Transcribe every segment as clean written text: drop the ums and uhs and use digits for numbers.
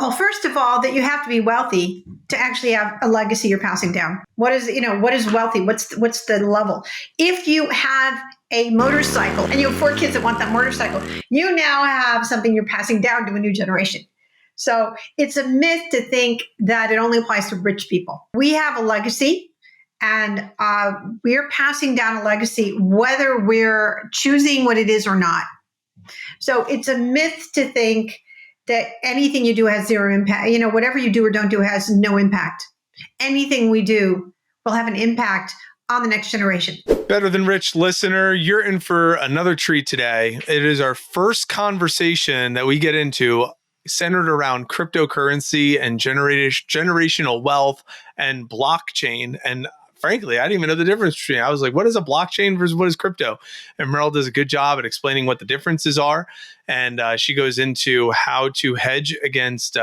Well, first of all, that you have to be wealthy to actually have a legacy you're passing down. What is wealthy? What's the level? If you have a motorcycle and you have 4 kids that want that motorcycle, you now have something you're passing down to a new generation. So it's a myth to think that it only applies to rich people. We have a legacy, and we're passing down a legacy whether we're choosing what it is or not. So it's a myth to think that anything you do has zero impact. Whatever you do or don't do has no impact. Anything we do will have an impact on the next generation. Better Than Rich listener, you're in for another treat today. It is our first conversation that we get into centered around cryptocurrency and generational wealth and blockchain. And frankly, I didn't even know the difference between. I was like, what is a blockchain versus what is crypto? And Maryl does a good job at explaining what the differences are. And she goes into how to hedge against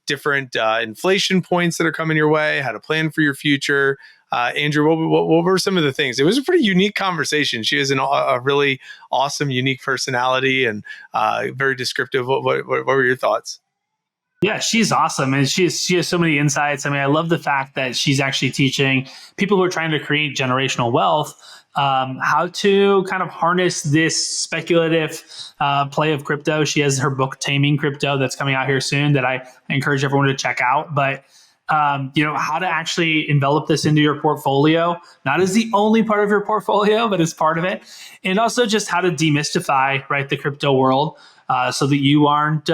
different inflation points that are coming your way, how to plan for your future. Andrew, what were some of the things? It was a pretty unique conversation. She has a really awesome, unique personality and very descriptive. What were your thoughts? Yeah, she's awesome. And she has so many insights. I mean, I love the fact that she's actually teaching people who are trying to create generational wealth how to kind of harness this speculative play of crypto. She has her book, Taming Crypto, that's coming out here soon that I encourage everyone to check out. But how to actually envelop this into your portfolio, not as the only part of your portfolio, but as part of it. And also just how to demystify, right, the crypto world so that you aren't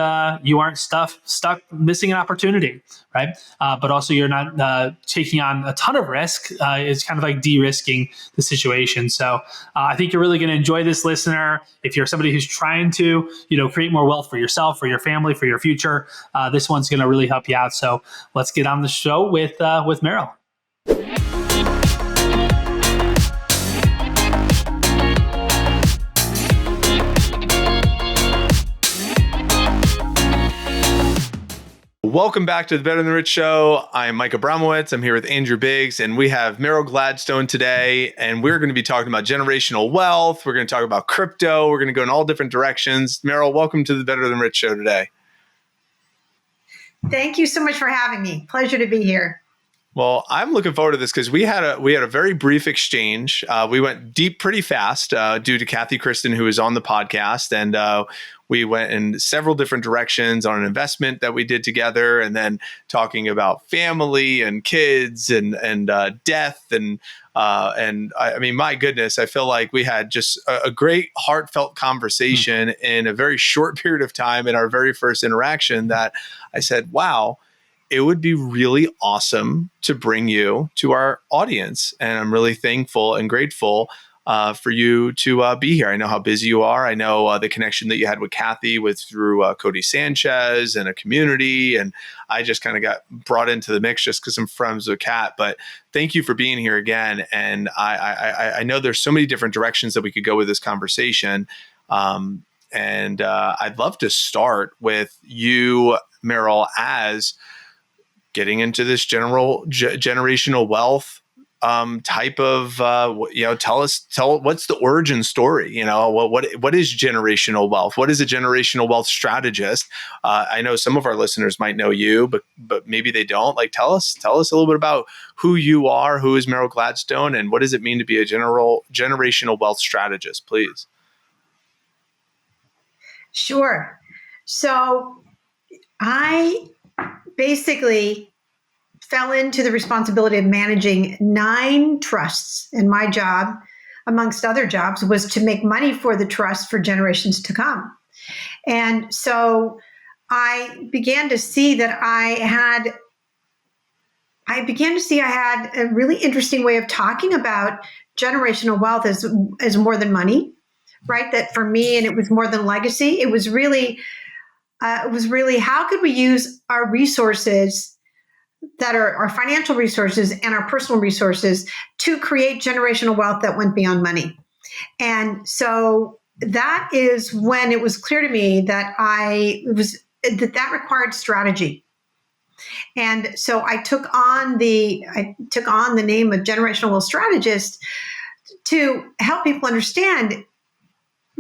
stuck missing an opportunity, right? But also you're not taking on a ton of risk. It's kind of like de-risking the situation. So I think you're really going to enjoy this, listener. If you're somebody who's trying to, create more wealth for yourself, for your family, for your future, this one's going to really help you out. So let's get on the show with Maryl. Welcome back to the Better Than Rich Show. I'm Mike Abramowitz. I'm here with Andrew Biggs, and we have Maryl Gladstone today, and we're going to be talking about generational wealth. We're going to talk about crypto. We're going to go in all different directions. Maryl, welcome to the Better Than Rich Show today. Thank you so much for having me. Pleasure to be here. Well, I'm looking forward to this because we had a very brief exchange. We went deep pretty fast due to Kathy Kristen, who is on the podcast, and we went in several different directions on an investment that we did together, and then talking about family and kids and death and I mean, my goodness, I feel like we had just a great heartfelt conversation in a very short period of time in our very first interaction that I said, wow, it would be really awesome to bring you to our audience. And I'm really thankful and grateful for you to be here. I know how busy you are. I know the connection that you had with Kathy through Cody Sanchez and a community. And I just kind of got brought into the mix just because I'm friends with Kat. But thank you for being here again. And I know there's so many different directions that we could go with this conversation. And I'd love to start with you, Maryl, as getting into this generational wealth type of, tell what's the origin story? What is generational wealth? What is a generational wealth strategist? I know some of our listeners might know you, but maybe they don't. Like, tell us a little bit about who you are, who is Maryl Gladstone, and what does it mean to be a generational wealth strategist, please? Sure. So I basically fell into the responsibility of managing 9 trusts. And my job, amongst other jobs, was to make money for the trust for generations to come. And so I began to see that I had a really interesting way of talking about generational wealth as more than money, right? That for me, and it was more than legacy. It was really how could we use our resources that are our financial resources and our personal resources to create generational wealth that went beyond money. And so that is when it was clear to me that that required strategy. And so I took on the name of generational wealth strategist to help people understand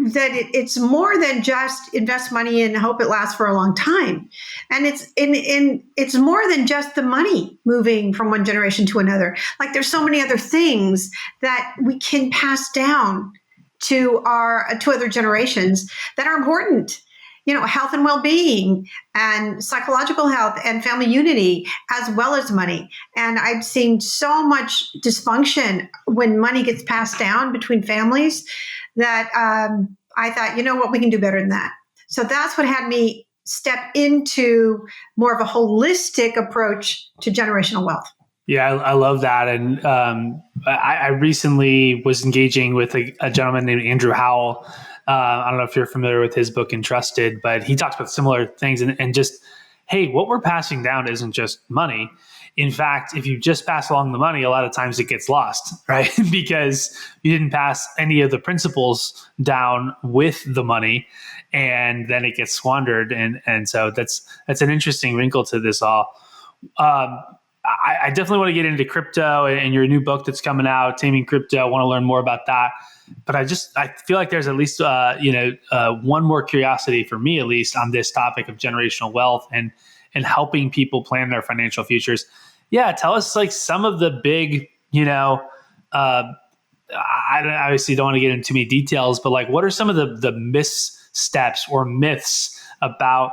that it's more than just invest money and hope it lasts for a long time. And it's more than just the money moving from one generation to another. Like there's so many other things that we can pass down to other generations that are important. Health and well-being and psychological health and family unity, as well as money. And I've seen so much dysfunction when money gets passed down between families that I thought, what, we can do better than that. So that's what had me step into more of a holistic approach to generational wealth. Yeah, I love that. And I recently was engaging with a gentleman named Andrew Howell. I don't know if you're familiar with his book, Entrusted, but he talks about similar things and just, hey, what we're passing down isn't just money. In fact, if you just pass along the money, a lot of times it gets lost, right? Because you didn't pass any of the principles down with the money, and then it gets squandered. And so that's an interesting wrinkle to this all. I definitely want to get into crypto and your new book that's coming out, Taming Crypto. I want to learn more about that. But I feel like there's at least one more curiosity for me, at least, on this topic of generational wealth and helping people plan their financial futures. Yeah, tell us like some of the big, I obviously don't want to get into too many details, but like what are some of the missteps or myths about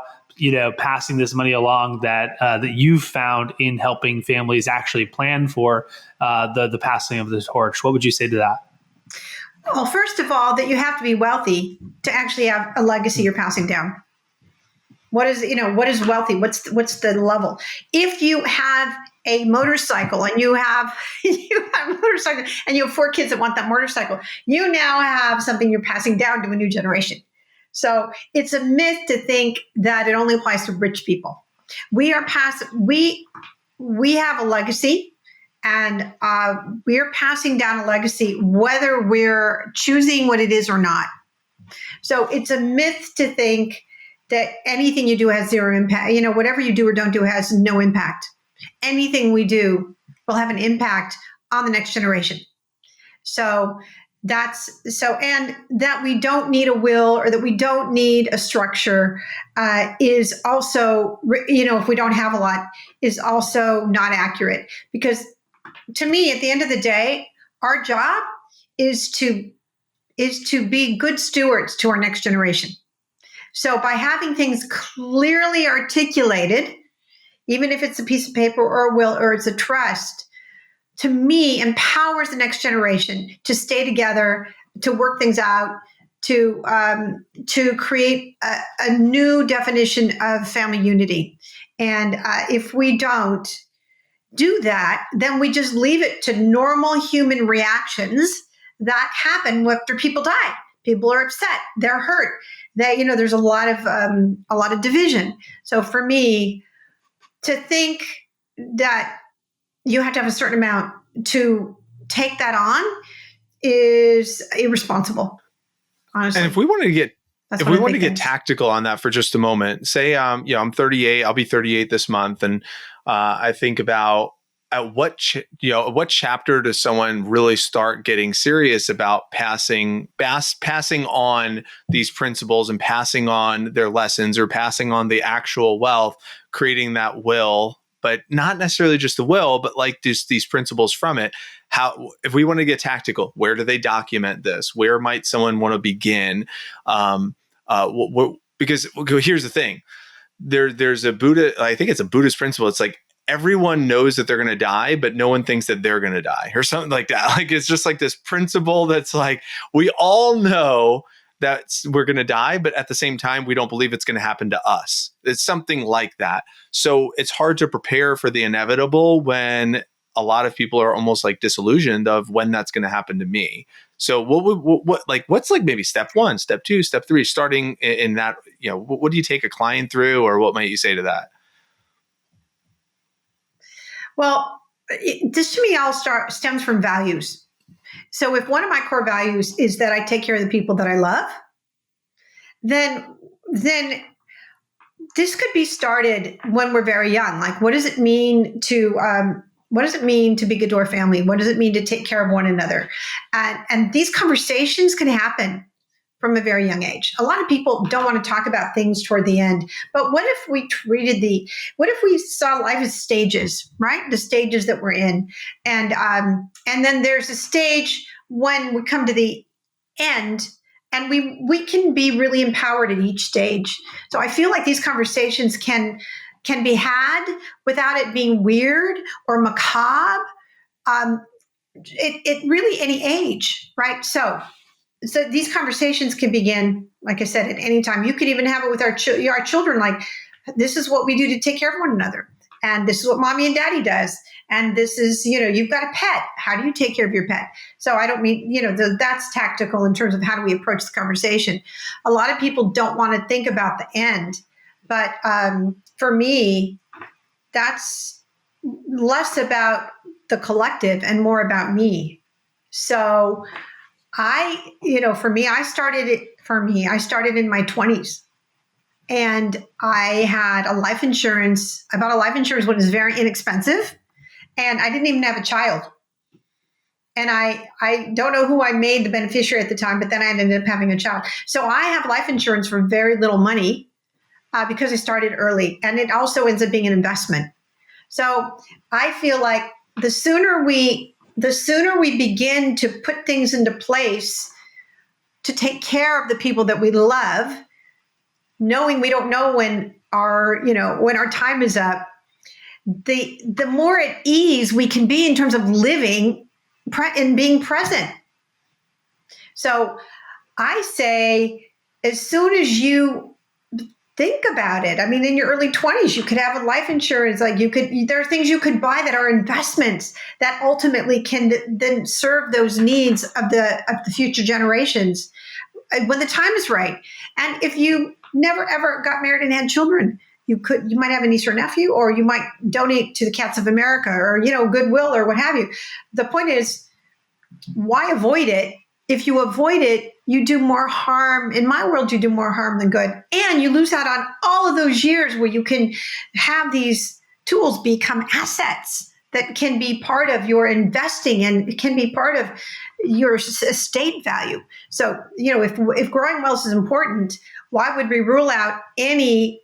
passing this money along that you've found in helping families actually plan for the passing of the torch? What would you say to that? Well, first of all, that you have to be wealthy to actually have a legacy you're passing down. What is wealthy? What's the level? If you have a motorcycle and you have a motorcycle and you have 4 kids that want that motorcycle, you now have something you're passing down to a new generation. So it's a myth to think that it only applies to rich people. We have a legacy, and we're passing down a legacy whether we're choosing what it is or not. So it's a myth to think that anything you do has zero impact. Whatever you do or don't do has no impact. Anything we do will have an impact on the next generation. And that we don't need a will or that we don't need a structure is also, if we don't have a lot, is also not accurate. Because to me, at the end of the day, our job is to be good stewards to our next generation. So by having things clearly articulated, even if it's a piece of paper or a will or it's a trust, to me, empowers the next generation to stay together, to work things out, to create a new definition of family unity. And if we don't do that, then we just leave it to normal human reactions that happen after people die. People are upset, they're hurt. There's a lot of division. So for me, to think that you have to have a certain amount to take that on is irresponsible, honestly. And if we want to get tactical on that for just a moment, say, I'm 38, I'll be 38 this month. And I think about at what chapter does someone really start getting serious about passing on these principles and passing on their lessons or passing on the actual wealth, creating that will, but not necessarily just the will, but like just these principles from it. How, if we want to get tactical, where do they document this? Where might someone want to begin? Because here's the thing, there's a Buddha, I think it's a Buddhist principle. It's like, everyone knows that they're going to die, but no one thinks that they're going to die or something like that. Like, it's just like this principle that's like, we all know that we're going to die, but at the same time, we don't believe it's going to happen to us. It's something like that. So it's hard to prepare for the inevitable when a lot of people are almost like disillusioned of when that's going to happen to me. So what's like maybe step 1, step 2, step 3, starting in that, what do you take a client through, or what might you say to that? Well, this to me all stems from values. So if one of my core values is that I take care of the people that I love, then this could be started when we're very young. Like, what does it mean to be good to our family? What does it mean to take care of one another? And these conversations can happen from a very young age. A lot of people don't want to talk about things toward the end, but what if we what if we saw life as stages, right? The stages that we're in. And then there's a stage when we come to the end, and we can be really empowered at each stage. So I feel like these conversations can be had without it being weird or macabre. It really any age, right? So these conversations can begin, like I said, at any time. You could even have it with our children. Like, this is what we do to take care of one another, and this is what mommy and daddy does, and this is, you've got a pet. How do you take care of your pet? So I don't mean, that's tactical in terms of how do we approach the conversation. A lot of people don't want to think about the end, but for me, that's less about the collective and more about me. So I started in my 20s, and I had a life insurance. I bought a life insurance when it was very inexpensive, and I didn't even have a child. And I don't know who I made the beneficiary at the time, but then I ended up having a child. So I have life insurance for very little money because I started early, and it also ends up being an investment. So I feel like the sooner we begin to put things into place to take care of the people that we love, knowing we don't know when our time is up, the more at ease we can be in terms of living and being present. So I say, as soon as you think about it, I mean, in your early 20s, you could have a life insurance. Like, there are things you could buy that are investments that ultimately can then serve those needs of the future generations when the time is right. And if you never ever got married and had children, you might have a niece or nephew, or you might donate to the Cats of America, or Goodwill, or what have you. The point is, why avoid it? If you avoid it, you do more harm. In my world, you do more harm than good. And you lose out on all of those years where you can have these tools become assets that can be part of your investing and can be part of your estate value. So, if growing wealth is important, why would we rule out any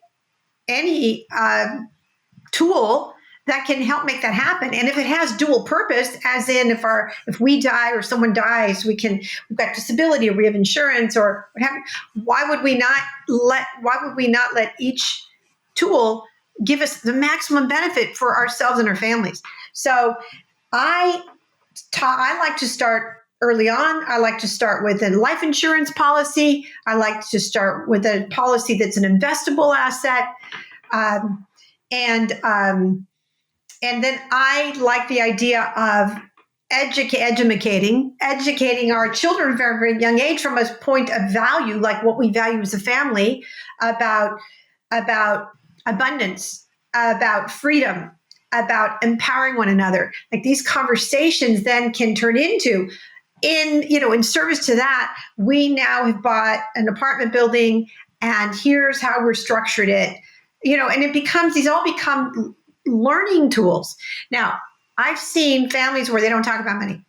tool that can help make that happen? And if it has dual purpose, as in if we die or someone dies, we've got disability, or we have insurance, or what have you, why would we not let each tool give us the maximum benefit for ourselves and our families? So I like to start early on. I like to start with a life insurance policy. I like to start with a policy that's an investable asset. And then I like the idea of educating our children at a very, very young age from a point of value, like what we value as a family, about abundance, about freedom, about empowering one another. Like, these conversations then can turn into, in service to that, we now have bought an apartment building, and here's how we're structured it. And these all become learning tools. Now, I've seen families where they don't talk about money.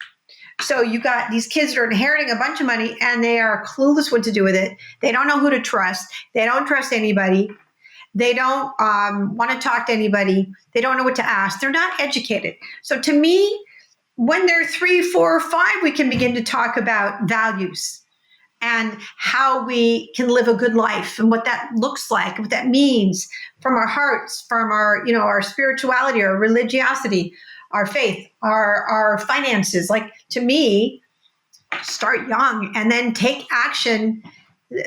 So you got these kids that are inheriting a bunch of money, and they are clueless what to do with it. They don't know who to trust. They don't trust anybody. They don't want to talk to anybody. They don't know what to ask. They're not educated. So to me, when they're 3, 4, or 5, we can begin to talk about values and how we can live a good life, and what that looks like, what that means from our hearts, from our spirituality, our religiosity, our faith, our finances. Like, to me, start young and then take action.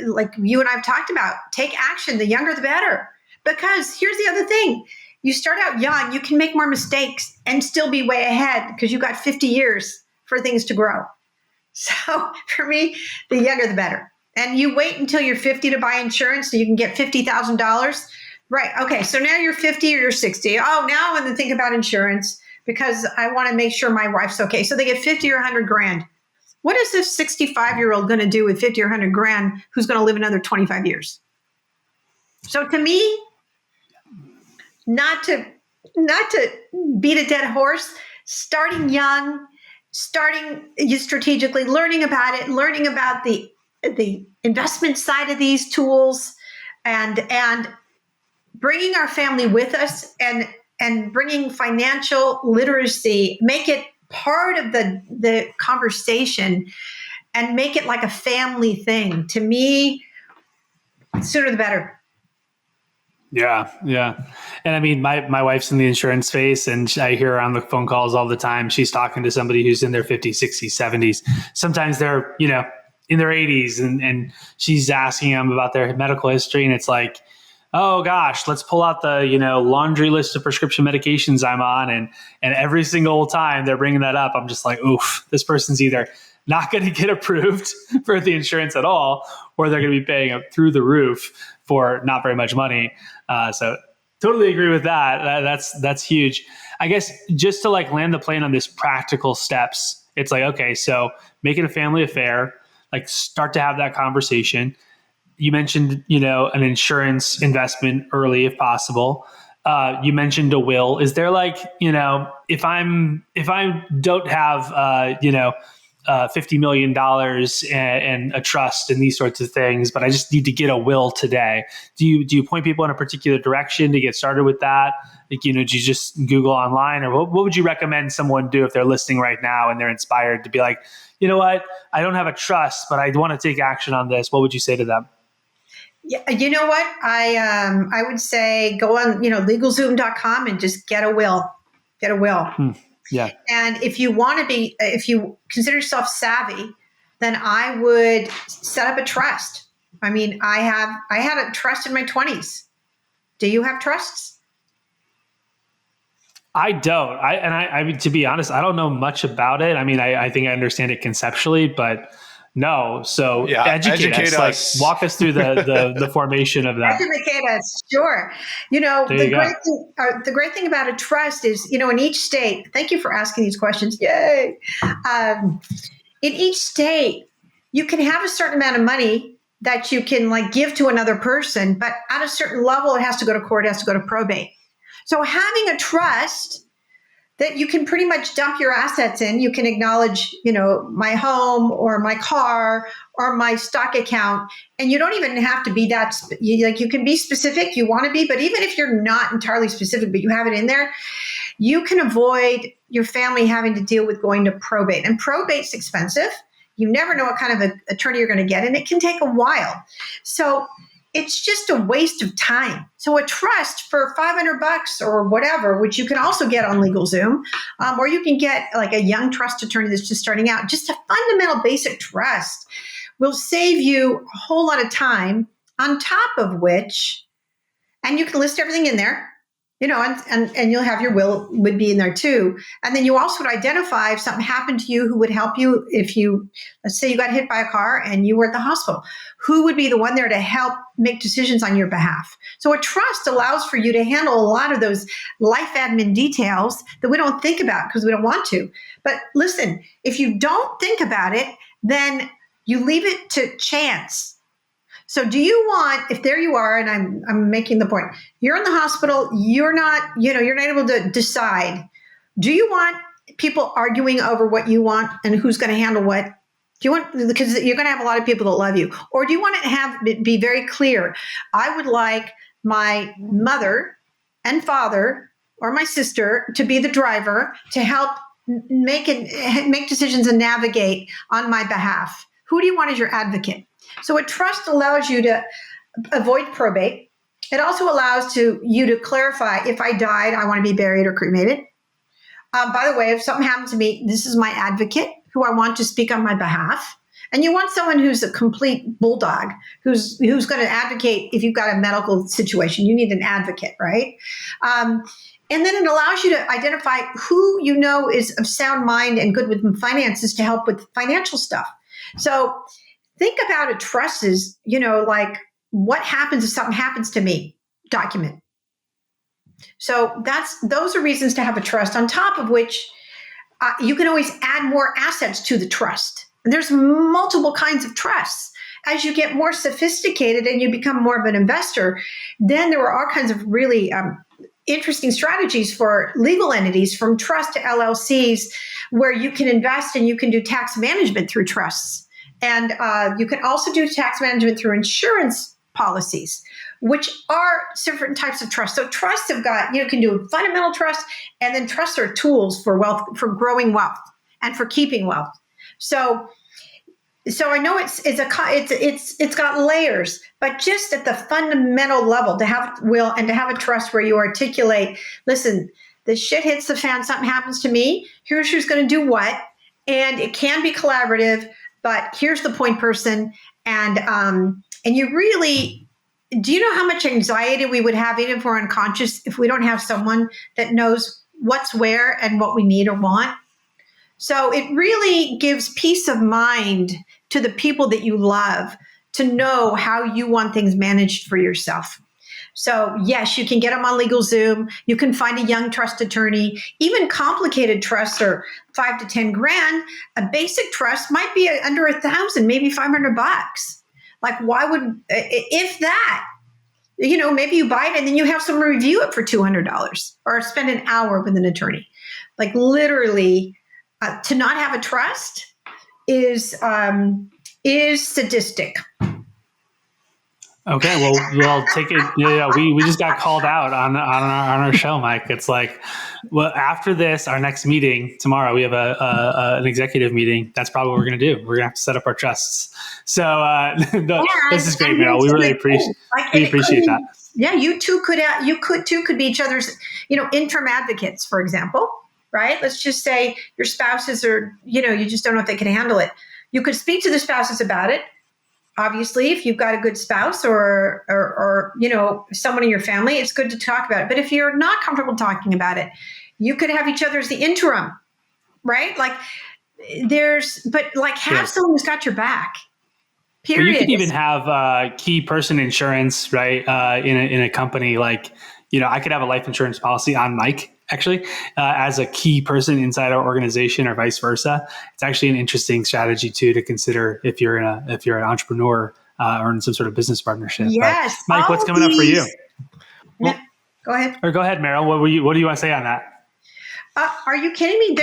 Like you and I've talked about, take action. The younger, the better. Because here's the other thing. You start out young, you can make more mistakes and still be way ahead because you got 50 years for things to grow. So for me, the younger, the better. And you wait until you're 50 to buy insurance so you can get $50,000. Right. Okay. So now you're 50 or you're 60. Oh, now I'm going to think about insurance because I want to make sure my wife's okay. So they get 50 or 100 grand. What is this 65-year-old going to do with 50 or 100 grand who's going to live another 25 years? So to me, not to beat a dead horse, starting young, starting strategically, learning about it, learning about the the investment side of these tools, and bringing our family with us, and bringing financial literacy, make it part of the conversation, and make it like a family thing. To me, sooner the better. Yeah, yeah. And I mean, my wife's in the insurance space, and I hear her on the phone calls all the time. She's talking to somebody who's in their 50s, 60s, 70s. Sometimes they're, in their 80s, and she's asking them about their medical history. And it's like, oh gosh, let's pull out the, laundry list of prescription medications I'm on. And every single time they're bringing that up, I'm just like, oof, this person's either not going to get approved for the insurance at all, or they're going to be paying up through the roof for not very much money. So totally agree with that. That's huge. I guess just to like land the plane on this practical steps, it's like, okay, so make it a family affair, like start to have that conversation. You mentioned, an insurance investment early if possible. You mentioned a will. Is there like, if I don't have, $50 million and a trust and these sorts of things, but I just need to get a will today. Do you point people in a particular direction to get started with that? Like, do you just Google online, or what would you recommend someone do if they're listening right now and they're inspired to be like, you know what, I don't have a trust, but I want to take action on this. What would you say to them? Yeah, you know what? I would say go on, LegalZoom.com and just get a will. Get a will. Yeah. And if you consider yourself savvy, then I would set up a trust. I mean, I had a trust in my 20s. Do you have trusts? I don't. I mean, to be honest, I don't know much about it. I mean, I think I understand it conceptually, but no. So yeah, educate us. Like, walk us through the formation of that. Educate us, sure. The great thing about a trust is, in each state. Thank you for asking these questions. Yay! In each state, you can have a certain amount of money that you can like give to another person, but at a certain level, it has to go to court. It has to go to probate. So having a trust that you can pretty much dump your assets in, you can acknowledge, my home or my car or my stock account, and you don't even have to be that, you can be specific, you want to be, but even if you're not entirely specific, but you have it in there, you can avoid your family having to deal with going to probate. And probate's expensive. You never know what kind of an attorney you're going to get, and it can take a while. So it's just a waste of time. So a trust for $500 or whatever, which you can also get on LegalZoom, or you can get like a young trust attorney that's just starting out. Just a fundamental basic trust will save you a whole lot of time, on top of which, and you can list everything in there, and you'll have your will would be in there too. And then you also would identify if something happened to you, who would help you. If you, let's say you got hit by a car and you were at the hospital, who would be the one there to help make decisions on your behalf? So a trust allows for you to handle a lot of those life admin details that we don't think about because we don't want to. But listen, if you don't think about it, then you leave it to chance. So do you want, if there you are, and I'm making the point, you're in the hospital, you're not able to decide. Do you want people arguing over what you want and who's going to handle what? Do you want, because you're going to have a lot of people that love you, or do you want it be very clear? I would like my mother and father or my sister to be the driver to help make decisions and navigate on my behalf. Who do you want as your advocate? So a trust allows you to avoid probate. It also allows you to clarify, if I died, I want to be buried or cremated. By the way, if something happens to me, this is my advocate who I want to speak on my behalf. And you want someone who's a complete bulldog, who's going to advocate if you've got a medical situation. You need an advocate, right? And then it allows you to identify who is of sound mind and good with finances to help with financial stuff. So think about a trust as, like what happens if something happens to me, document. So those are reasons to have a trust, on top of which you can always add more assets to the trust. And there's multiple kinds of trusts. As you get more sophisticated and you become more of an investor, then there are all kinds of really interesting strategies for legal entities, from trust to LLCs, where you can invest and you can do tax management through trusts. And you can also do tax management through insurance policies, which are different types of trust. So trusts have got, you can do fundamental trust, and then trusts are tools for wealth, for growing wealth and for keeping wealth. So I know it's got layers, but just at the fundamental level, to have will and to have a trust where you articulate, listen, the shit hits the fan, something happens to me, here's who's going to do what, and it can be collaborative, but here's the point person, and you really, do you know how much anxiety we would have even if we're unconscious if we don't have someone that knows what's where and what we need or want? So it really gives peace of mind to the people that you love to know how you want things managed for yourself. So yes, you can get them on LegalZoom. You can find a young trust attorney. Even complicated trusts are $5 to $10,000. A basic trust might be under $1,000, maybe $500. Like, why would, if that, maybe you buy it and then you have someone review it for $200 or spend an hour with an attorney. Like, literally, to not have a trust is sadistic. Okay, well, take it. Yeah, we just got called out on our show, Mike. It's like, well, after this, our next meeting tomorrow, we have an executive meeting. That's probably what we're going to do. We're going to have to set up our trusts. So this is great, Meryl. We really appreciate that. Yeah, you could be each other's, interim advocates, for example, right? Let's just say your spouses are, you just don't know if they can handle it. You could speak to the spouses about it. Obviously, if you've got a good spouse or someone in your family, it's good to talk about it. But if you're not comfortable talking about it, you could have each other as the interim, right? Have someone who's got your back. Period. Well, you could even have key person insurance, right? In a company, like, I could have a life insurance policy on Mike, actually, as a key person inside our organization, or vice versa. It's actually an interesting strategy too to consider if you're an entrepreneur or in some sort of business partnership. Yes, but Mike, what's coming up for you? Well, go ahead. Or go ahead, Meryl. What do you want to say on that? Are you kidding me?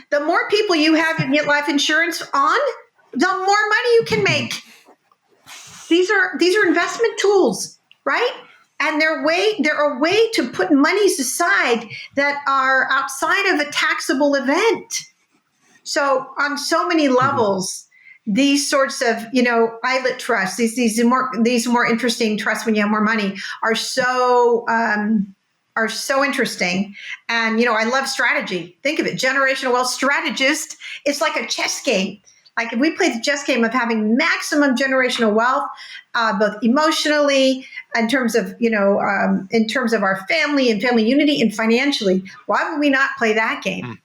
The more people you have and get life insurance on, the more money you can make. These are investment tools, right? And they're a way to put monies aside that are outside of a taxable event. So on so many levels, these sorts of, ILIT trusts, these more interesting trusts when you have more money are so interesting. And, I love strategy. Think of it, generational wealth strategist. It's like a chess game. Like, if we play the chess game of having maximum generational wealth, both emotionally, in terms of our family and family unity, and financially, why would we not play that game?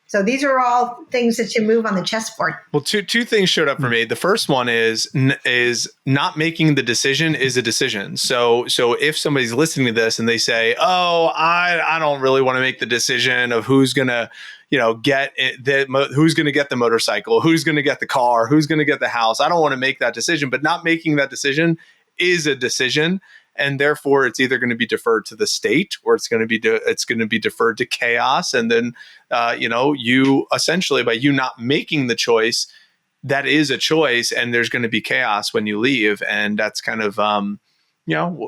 So these are all things that you move on the chessboard. Well, two things showed up for me. The first one is not making the decision is a decision. So if somebody's listening to this and they say, "Oh, I don't really want to make the decision of who's gonna, who's gonna get the motorcycle, who's gonna get the car, who's gonna get the house. I don't want to make that decision." But not making that decision is a decision. And therefore, it's either going to be deferred to the state, or it's going to be deferred to chaos. And then, you essentially, by you not making the choice, that is a choice, and there's going to be chaos when you leave. And that's kind of,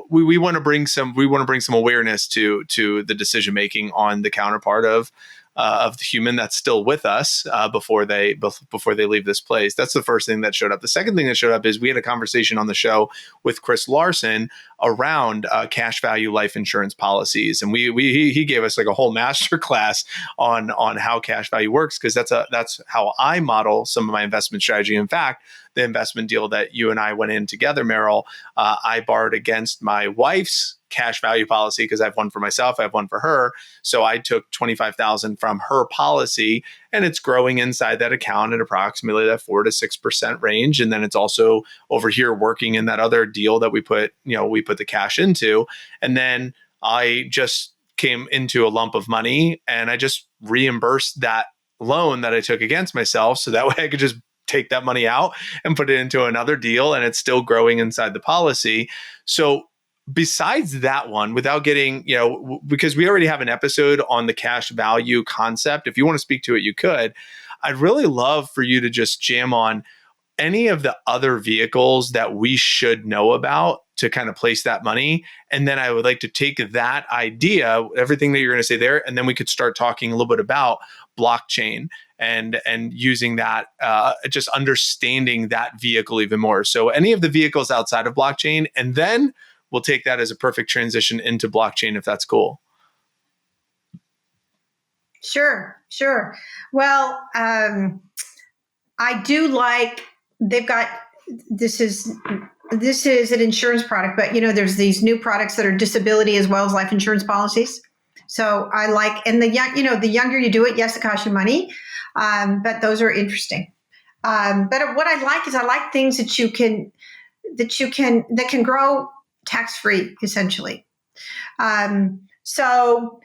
we want to bring some awareness to the decision making on the counterpart of the human that's still with us before they leave this place. That's the first thing that showed up. The second thing that showed up is we had a conversation on the show with Chris Larson around cash value life insurance policies, and he gave us like a whole master class on how cash value works, because that's how I model some of my investment strategy. In fact, the investment deal that you and I went in together, Meryl, I borrowed against my wife's cash value policy because I have one for myself, I have one for her. So I took $25,000 from her policy, and it's growing inside that account at approximately that 4 to 6% range. And then it's also over here working in that other deal that we put the cash into. And then I just came into a lump of money, and I just reimbursed that loan that I took against myself, so that way I could just take that money out and put it into another deal, and it's still growing inside the policy. So besides that one, without getting, because we already have an episode on the cash value concept, if you want to speak to it, you could. I'd really love for you to just jam on any of the other vehicles that we should know about to kind of place that money? And then I would like to take that idea, everything that you're going to say there, and then we could start talking a little bit about blockchain and using that, just understanding that vehicle even more. So any of the vehicles outside of blockchain, and then we'll take that as a perfect transition into blockchain, if that's cool. Sure. Well, I do like, they've got, this is an insurance product, but there's these new products that are disability as well as life insurance policies. So I like, and the younger you do it, yes, it costs you money, but those are interesting. But what I like things that can grow tax-free, essentially. So,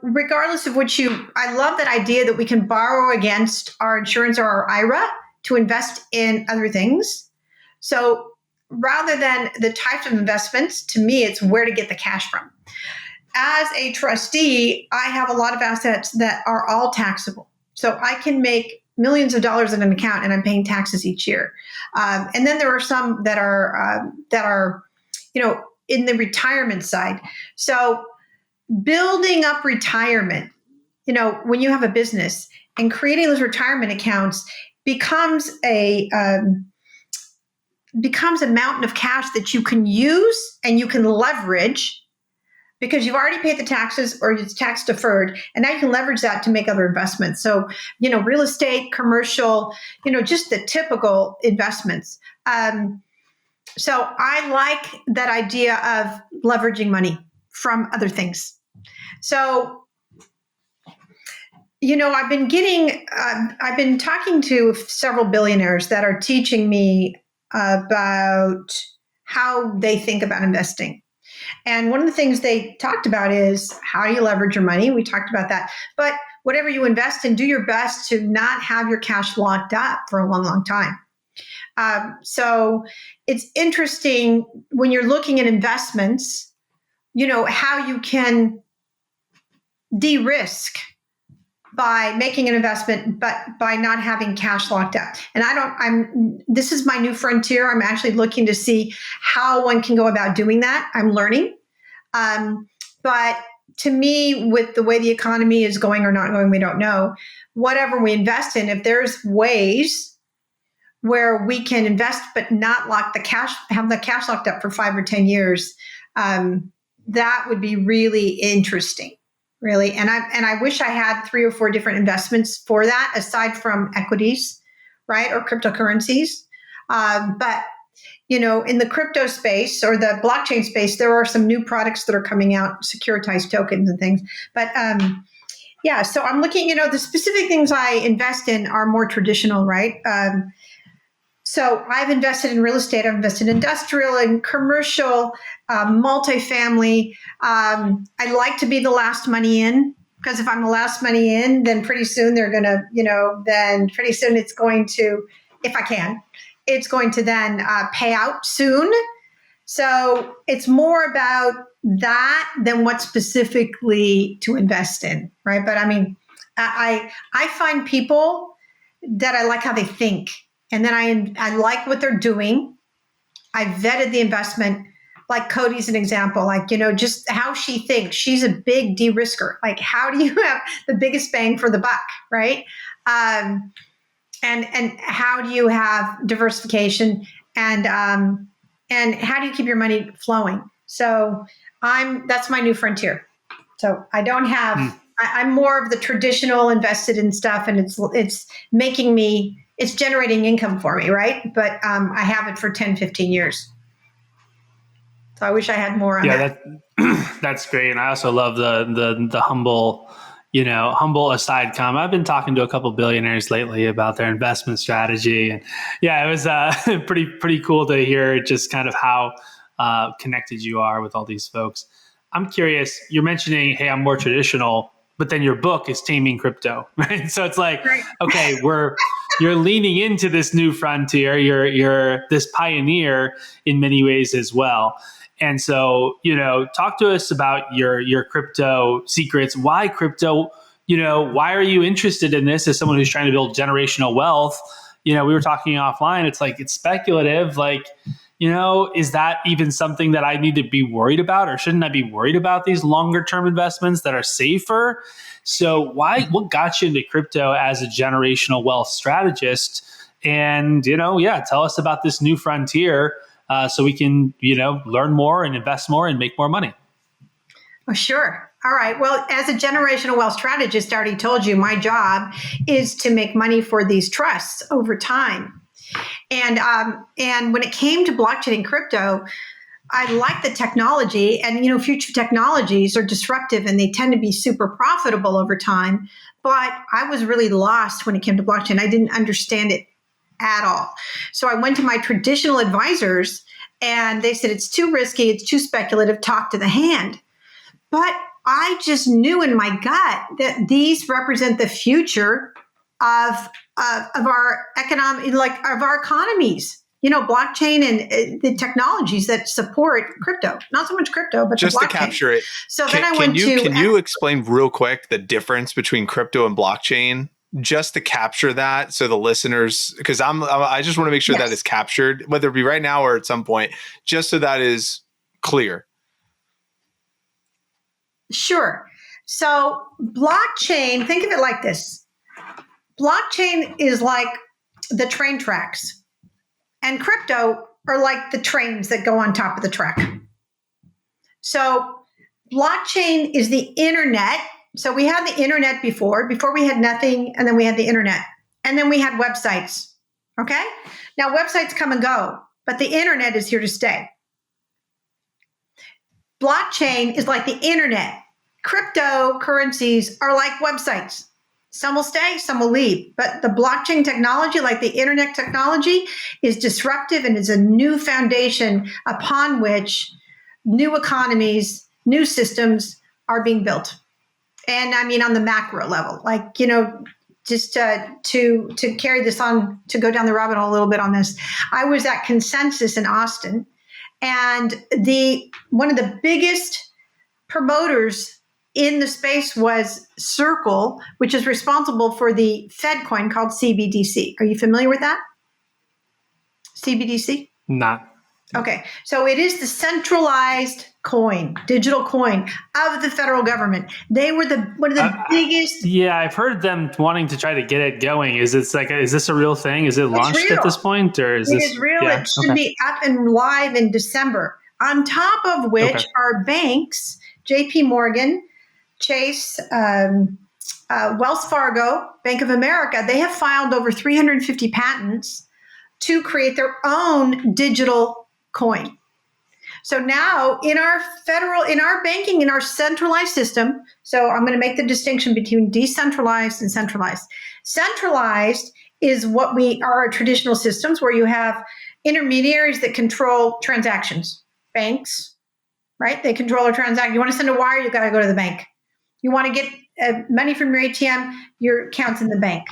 regardless of I love that idea that we can borrow against our insurance or our IRA to invest in other things. So rather than the types of investments, to me, it's where to get the cash from. As a trustee, I have a lot of assets that are all taxable. So I can make millions of dollars in an account and I'm paying taxes each year. And then there are some that are in the retirement side. So building up retirement, when you have a business, and creating those retirement accounts becomes a mountain of cash that you can use and you can leverage because you've already paid the taxes or it's tax deferred. And now you can leverage that to make other investments. So, real estate, commercial, just the typical investments. So I like that idea of leveraging money from other things. So, I've been talking to several billionaires that are teaching me about how they think about investing. And one of the things they talked about is how do you leverage your money? We talked about that. But whatever you invest in, do your best to not have your cash locked up for a long, long time. So it's interesting when you're looking at investments, how you can de-risk by making an investment, but by not having cash locked up. And this is my new frontier. I'm actually looking to see how one can go about doing that. I'm learning. But to me, with the way the economy is going or not going, we don't know. Whatever we invest in, if there's ways where we can invest, but not have the cash locked up for 5 or 10 years, that would be really interesting. Really. And I wish I had 3 or 4 different investments for that, aside from equities, right? Or cryptocurrencies. But, in the crypto space or the blockchain space, there are some new products that are coming out, securitized tokens and things. But so I'm looking, the specific things I invest in are more traditional, right? So I've invested in real estate, I've invested in industrial and commercial, multifamily. I like to be the last money in, because if I'm the last money in, then pretty soon they're going to, it's going to, if I can, it's going to then pay out soon. So it's more about that than what specifically to invest in, right? But I mean, I find people that I like how they think. And then I like what they're doing. I vetted the investment. Like Cody's an example, just how she thinks. She's a big de-risker. Like, how do you have the biggest bang for the buck, right? And how do you have diversification and how do you keep your money flowing? So that's my new frontier. So I don't have, I'm more of the traditional invested in stuff, and it's generating income for me, right? But I have it for 10, 15 years. So I wish I had more on that. That's great. And I also love the humble, humble aside comment. I've been talking to a couple billionaires lately about their investment strategy. And it was pretty cool to hear just kind of how connected you are with all these folks. I'm curious, you're mentioning, hey, I'm more traditional, but then your book is Taming Crypto, right? So it's like, okay, you're leaning into this new frontier. You're this pioneer in many ways as well. And so, talk to us about your crypto secrets. Why crypto? Why are you interested in this as someone who's trying to build generational wealth? we were talking offline. It's like, it's speculative. Like, is that even something that I need to be worried about, or shouldn't I be worried about these longer term investments that are safer? So what got you into crypto as a generational wealth strategist? And, tell us about this new frontier so we can, learn more and invest more and make more money. Oh, sure. All right. Well, as a generational wealth strategist, I already told you my job is to make money for these trusts over time. And when it came to blockchain and crypto, I like the technology, and future technologies are disruptive and they tend to be super profitable over time. But I was really lost when it came to blockchain. I didn't understand it at all. So I went to my traditional advisors and they said, it's too risky, it's too speculative, talk to the hand. But I just knew in my gut that these represent the future of our economic, of our economies. Blockchain and the technologies that support crypto. Not so much crypto, but just the blockchain. To capture it. So Can you explain real quick the difference between crypto and blockchain? Just to capture that, so the listeners, because I just want to make sure that is captured, whether it be right now or at some point, just so that is clear. Sure. So blockchain, think of it like this. Blockchain is like the train tracks, and crypto are like the trains that go on top of the track. So blockchain is the internet. So we had the internet before we had nothing, and then we had the internet, and then we had websites. Okay? Now websites come and go, but the internet is here to stay. Blockchain is like the internet. Cryptocurrencies are like websites. Some will stay, some will leave. But the blockchain technology, like the internet technology, is disruptive and is a new foundation upon which new economies, new systems are being built. And I mean, on the macro level, just to carry this on, to go down the rabbit hole a little bit on this, I was at Consensus in Austin, and one of the biggest promoters in the space was Circle, which is responsible for the Fed coin called CBDC. Are you familiar with that? CBDC? Not. Okay. So it is the centralized coin, digital coin of the federal government. They were one of the biggest. Yeah, I've heard them wanting to try to get it going. Is this a real thing? Is it launched at this point, or is it is real? Yeah, it should be up and live in December. On top of which are banks, JP Morgan, Chase, Wells Fargo, Bank of America. They have filed over 350 patents to create their own digital coin. So now in our banking, in our centralized system, so I'm going to make the distinction between decentralized and centralized. Centralized is what are our traditional systems, where you have intermediaries that control transactions. Banks, right? They control a transaction. You want to send a wire, you got to go to the bank. You want to get money from your ATM, your account's in the bank.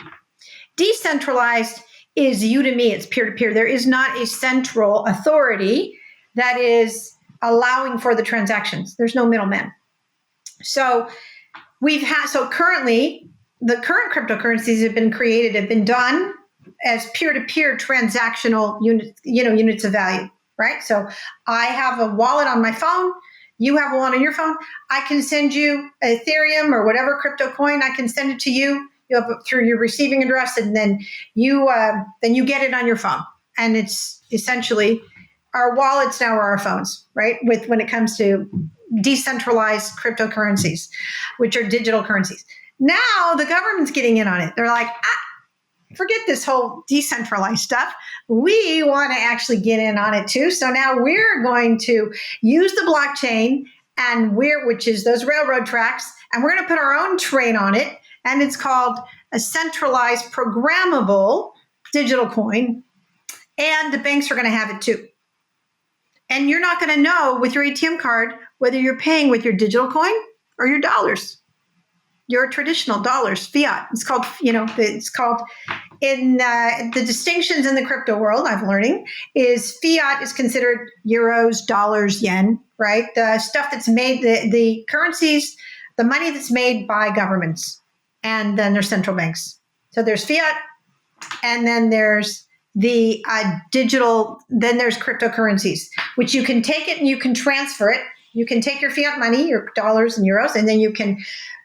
Decentralized is you to me, it's peer-to-peer. There is not a central authority that is allowing for the transactions. There's no middleman. So currently, the current cryptocurrencies have been done as peer-to-peer transactional units of value, right? So I have a wallet on my phone. You have one on your phone. I can send you Ethereum or whatever crypto coin. I can send it to you. You have it through your receiving address, and then you get it on your phone. And it's essentially our wallets now are our phones, right? When it comes to decentralized cryptocurrencies, which are digital currencies. Now the government's getting in on it. They're like, forget this whole decentralized stuff. We want to actually get in on it too. So now we're going to use the blockchain which is those railroad tracks, and we're going to put our own train on it. And it's called a centralized programmable digital coin. And the banks are going to have it too. And you're not going to know with your ATM card whether you're paying with your digital coin or your dollars. Your traditional dollars, fiat. It's called in the distinctions in the crypto world, I'm learning, is fiat is considered euros, dollars, yen, right? The stuff that's made, the currencies, the money that's made by governments. And then there's central banks. So there's fiat And then there's the digital, then there's cryptocurrencies, which you can take it and you can transfer it. You can take your fiat money, your dollars and euros, and then you can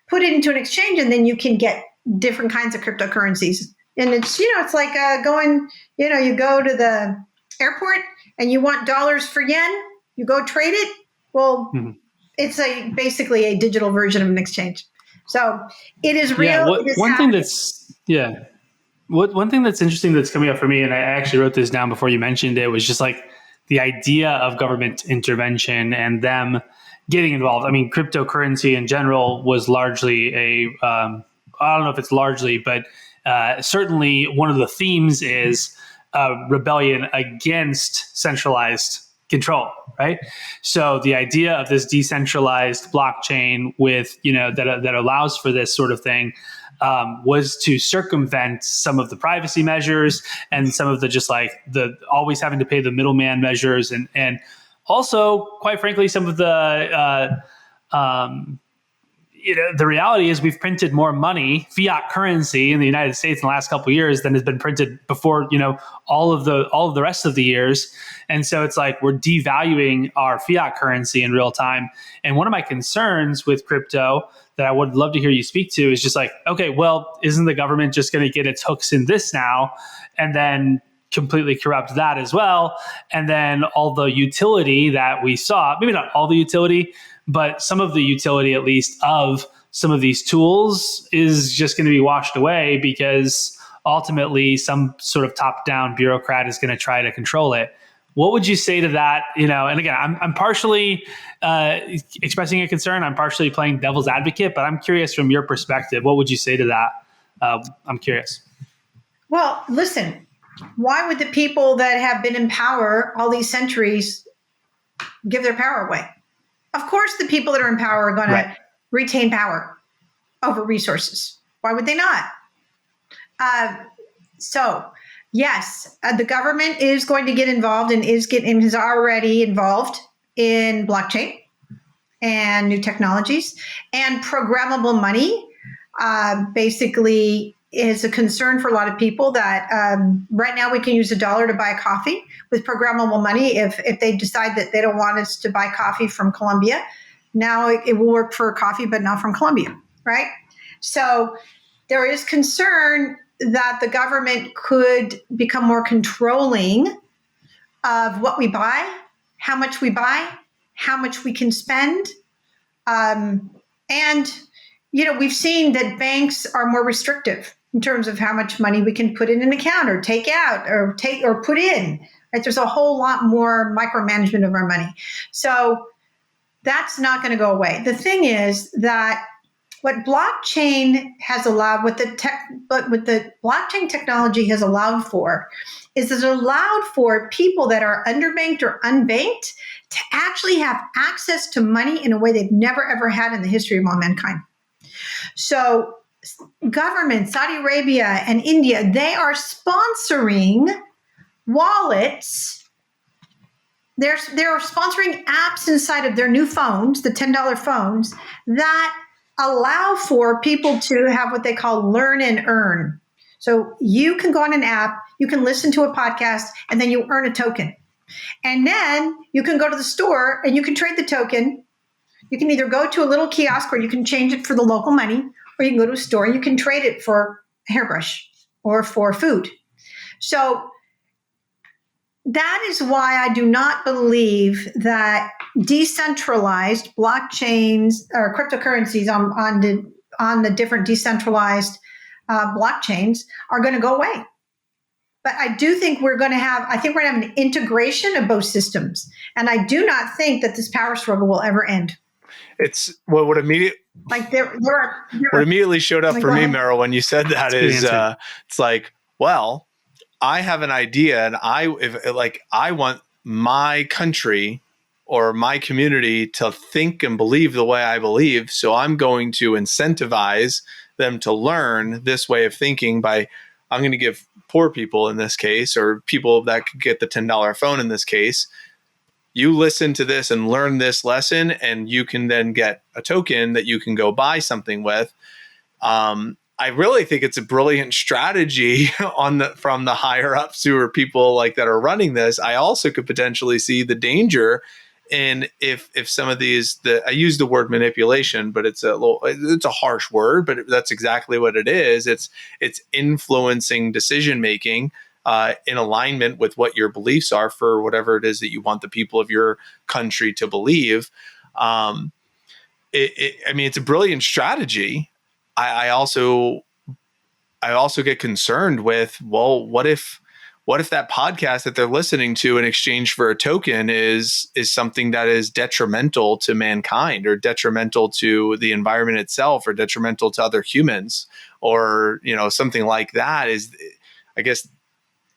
put it into an exchange, and then you can get different kinds of cryptocurrencies. And it's, it's like going, you go to the airport and you want dollars for yen, you go trade it. Well, it's basically a digital version of an exchange. So it is real. Yeah, it is one happening. One thing that's interesting that's coming up for me, and I actually wrote this down before you mentioned it, was just like the idea of government intervention and them getting involved. I mean, cryptocurrency in general was largely I don't know if it's largely, but certainly one of the themes is rebellion against centralized control, right? So the idea of this decentralized blockchain with, that allows for this sort of thing was to circumvent some of the privacy measures and some of the just like the always having to pay the middleman measures, and also, quite frankly, some of the the reality is we've printed more money, fiat currency in the United States in the last couple of years than has been printed before, all of the rest of the years. And so it's like we're devaluing our fiat currency in real time. And one of my concerns with crypto that I would love to hear you speak to is just like, okay, well, isn't the government just going to get its hooks in this now and then completely corrupt that as well? And then all the utility that we saw, maybe not all the utility, but some of the utility, at least, of some of these tools is just going to be washed away because ultimately some sort of top-down bureaucrat is going to try to control it. What would you say to that? And again, I'm partially expressing a concern. I'm partially playing devil's advocate, but I'm curious from your perspective. What would you say to that? I'm curious. Well, listen, why would the people that have been in power all these centuries give their power away? Of course, the people that are in power are going to retain power over resources. Why would they not? So, yes, the government is going to get involved and is already involved in blockchain and new technologies, and programmable money. Basically, is a concern for a lot of people that right now we can use $1 to buy coffee. With programmable money, if they decide that they don't want us to buy coffee from Colombia, now it will work for coffee, but not from Colombia, right? So there is concern that the government could become more controlling of what we buy, how much we buy, how much we can spend. And, we've seen that banks are more restrictive in terms of how much money we can put in an account or take out or put in. Right? There's a whole lot more micromanagement of our money. So that's not going to go away. The thing is that what blockchain has allowed, what the blockchain technology has allowed for, is it allowed for people that are underbanked or unbanked to actually have access to money in a way they've never ever had in the history of all mankind. So governments, Saudi Arabia and India, they are sponsoring wallets. They're sponsoring apps inside of their new phones, the $10 phones, that allow for people to have what they call learn and earn. So you can go on an app, you can listen to a podcast, and then you earn a token. And then you can go to the store and you can trade the token. You can either go to a little kiosk where you can change it for the local money, or you can go to a store and you can trade it for a hairbrush or for food. So that is why I do not believe that decentralized blockchains or cryptocurrencies on the different decentralized blockchains are going to go away. But I do think we're going to have an integration of both systems. And I do not think that this power struggle will ever end. It's what immediately showed up for me, Meryl, when you said that is it's like, well, I have an idea, and I want my country or my community to think and believe the way I believe. So I'm going to incentivize them to learn this way of thinking I'm going to give poor people in this case, or people that could get the $10 phone in this case, you listen to this and learn this lesson, and you can then get a token that you can go buy something with. I really think it's a brilliant strategy from the higher ups who are people like that are running this. I also could potentially see the danger in if some of these, I use the word manipulation, but it's a harsh word, but that's exactly what it is. It's influencing decision making in alignment with what your beliefs are for whatever it is that you want the people of your country to believe. I mean, it's a brilliant strategy. I also get concerned with, well, what if that podcast that they're listening to in exchange for a token is something that is detrimental to mankind, or detrimental to the environment itself, or detrimental to other humans, or something like that? I guess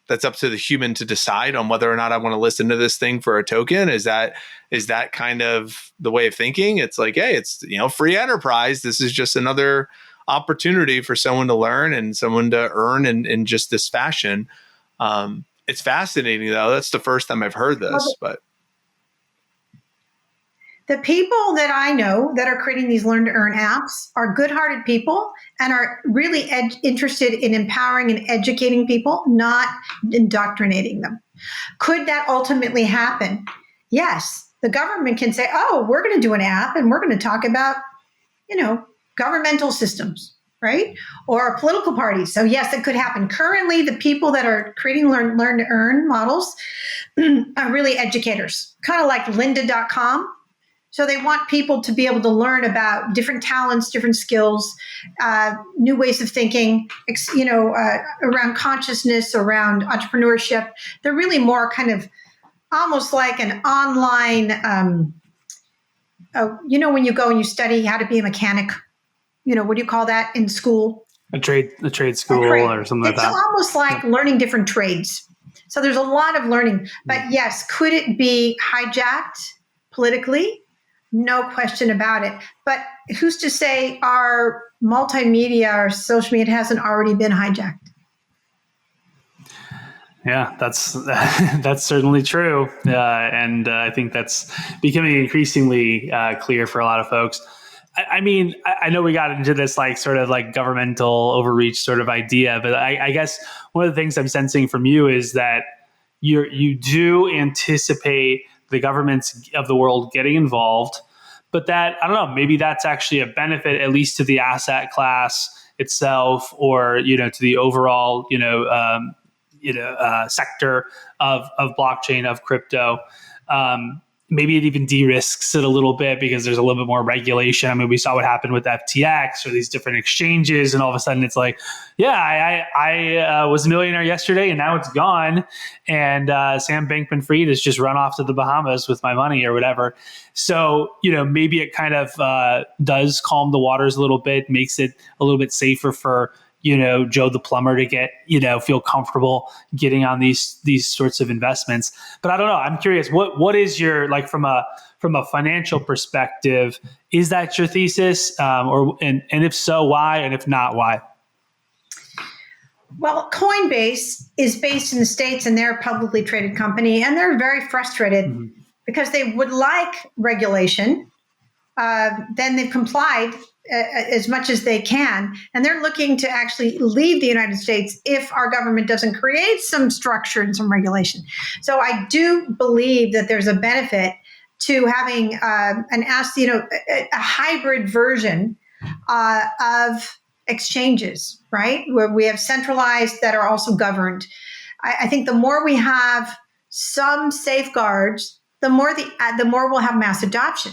that's up to the human to decide on whether or not I want to listen to this thing for a token. Is that kind of the way of thinking? It's like, hey, it's free enterprise. This is just another opportunity for someone to learn and someone to earn in just this fashion. It's fascinating, though. That's the first time I've heard this. But the people that I know that are creating these learn to earn apps are good-hearted people and are really interested in empowering and educating people, not indoctrinating them. Could that ultimately happen? Yes. The government can say, oh, we're going to do an app and we're going to talk about, governmental systems, right? Or political parties. So yes, it could happen. Currently, the people that are creating learn to earn models are really educators, kind of like lynda.com. So they want people to be able to learn about different talents, different skills, new ways of thinking, around consciousness, around entrepreneurship. They're really more kind of almost like an online, when you go and you study how to be a mechanic, what do you call that in school? A trade school or something like that. It's almost like learning different trades. So there's a lot of learning. But yes, could it be hijacked politically? No question about it. But who's to say our multimedia, our social media hasn't already been hijacked? Yeah, that's certainly true. And I think that's becoming increasingly clear for a lot of folks. I mean, I know we got into this like sort of like governmental overreach sort of idea, but I guess one of the things I'm sensing from you is that you do anticipate the governments of the world getting involved, but that, I don't know, maybe that's actually a benefit, at least to the asset class itself, or, to the overall, sector of blockchain, of crypto. Maybe it even de-risks it a little bit because there's a little bit more regulation. I mean, we saw what happened with FTX or these different exchanges, and all of a sudden it's like, yeah, I was a millionaire yesterday and now it's gone. And Sam Bankman-Fried has just run off to the Bahamas with my money or whatever. So, maybe it kind of does calm the waters a little bit, makes it a little bit safer for Joe the plumber to get, feel comfortable getting on these sorts of investments. But I don't know. I'm curious, what is your, like, from a financial perspective, is that your thesis? And if so, why? And if not, why? Well, Coinbase is based in the States and they're a publicly traded company, and they're very frustrated because they would like regulation. Then they've complied as much as they can, and they're looking to actually leave the United States if our government doesn't create some structure and some regulation. So I do believe that there's a benefit to having a hybrid version of exchanges, right? Where we have centralized that are also governed. I think the more we have some safeguards, the more we'll have mass adoption.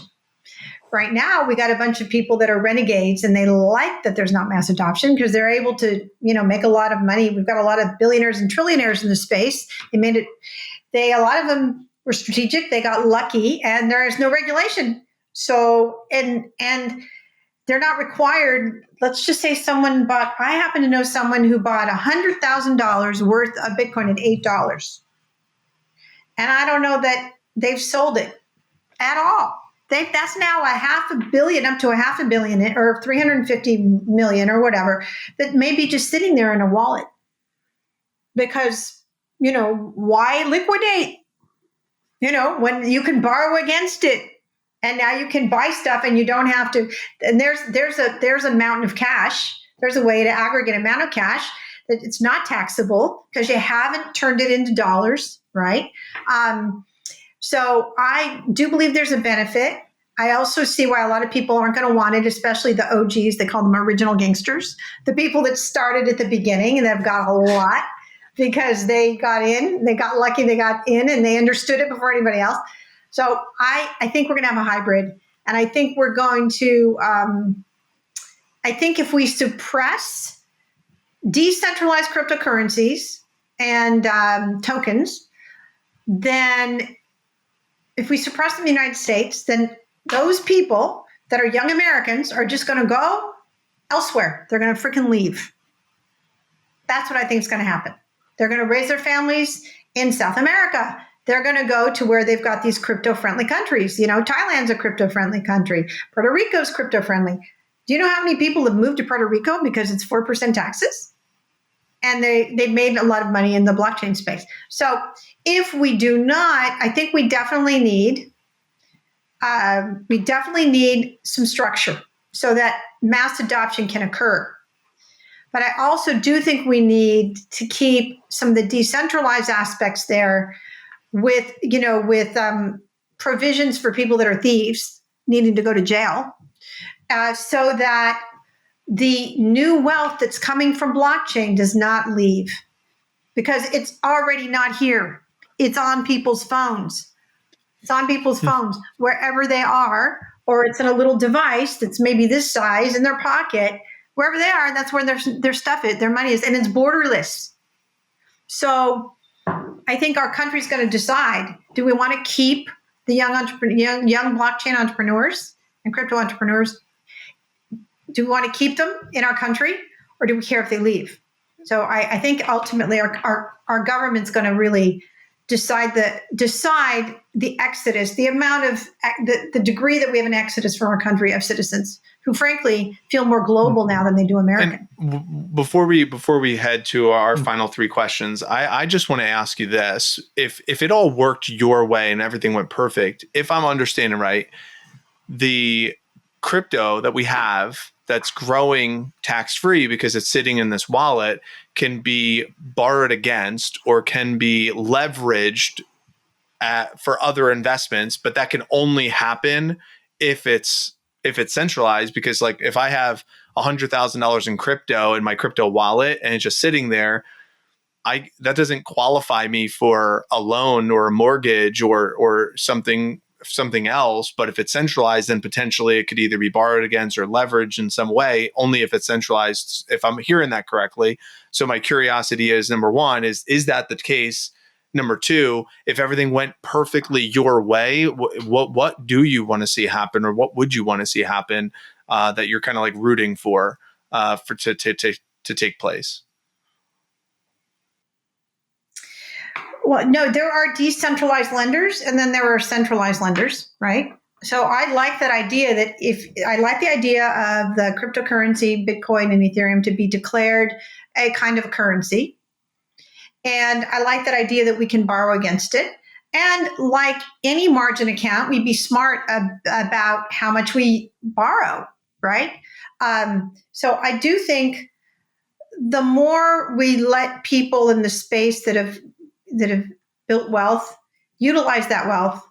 Right now, we got a bunch of people that are renegades, and they like that there's not mass adoption because they're able to, make a lot of money. We've got a lot of billionaires and trillionaires in the space. A lot of them were strategic. They got lucky, and there is no regulation. So, and they're not required. Let's just say I happen to know someone who bought $100,000 worth of Bitcoin at $8. And I don't know that they've sold it at all. That's now $500 million up to $500 million or 350 million or whatever that may be just sitting there in a wallet because, why liquidate? When you can borrow against it and now you can buy stuff and you don't have to. And there's a mountain of cash there's a way to aggregate amount of cash that it's not taxable because you haven't turned it into dollars, right? So I do believe there's a benefit. I also see why a lot of people aren't going to want it, especially the OGs. They call them original gangsters, the people that started at the beginning and have got a lot because they got in, they got lucky, they got in, and they understood it before anybody else. So I think we're going to have a hybrid, and I think we're going to. I think if we suppress decentralized cryptocurrencies and tokens, then if we suppress them in the United States, then those people that are young Americans are just going to go elsewhere. They're going to freaking leave. That's what I think is going to happen. They're going to raise their families in South America. They're going to go to where they've got these crypto-friendly countries. You know, Thailand's a crypto-friendly country. Puerto Rico's crypto-friendly. Do you know how many people have moved to Puerto Rico because it's 4% taxes? And they've made a lot of money in the blockchain space. So if we do not, I think we definitely need some structure so that mass adoption can occur. But I also do think we need to keep some of the decentralized aspects there with provisions for people that are thieves needing to go to jail, so that the new wealth that's coming from blockchain does not leave, because it's already not here. It's on people's phones. It's on people's phones wherever they are, or it's in a little device that's maybe this size in their pocket, wherever they are, and that's where their stuff is, their money is, and it's borderless. So I think our country's going to decide: do we want to keep the young blockchain entrepreneurs and crypto entrepreneurs? Do we want to keep them in our country, or do we care if they leave? So I think ultimately our government's going to really decide the exodus, the amount of the degree that we have an exodus from our country of citizens who frankly feel more global now than they do American. And before we head to our final three questions, I just want to ask you this: if it all worked your way and everything went perfect, if I'm understanding right, the crypto that we have that's growing tax-free because it's sitting in this wallet can be borrowed against or can be leveraged for other investments, but that can only happen if it's centralized. Because like if I have $100,000 in crypto in my crypto wallet and it's just sitting there, that doesn't qualify me for a loan or a mortgage or something else. But if it's centralized, then potentially it could either be borrowed against or leveraged in some way, only if it's centralized, if I'm hearing that correctly. So my curiosity is, number one, is that the case? Number two, if everything went perfectly your way, what do you want to see happen, or what would you want to see happen that you're kind of like rooting for to take place? Well, no, there are decentralized lenders and then there are centralized lenders, right? So I like that idea that I like the idea of the cryptocurrency, Bitcoin and Ethereum, to be declared a kind of currency. And I like that idea that we can borrow against it. And like any margin account, we'd be smart about how much we borrow, right? So I do think the more we let people in the space that have built wealth utilize that wealth,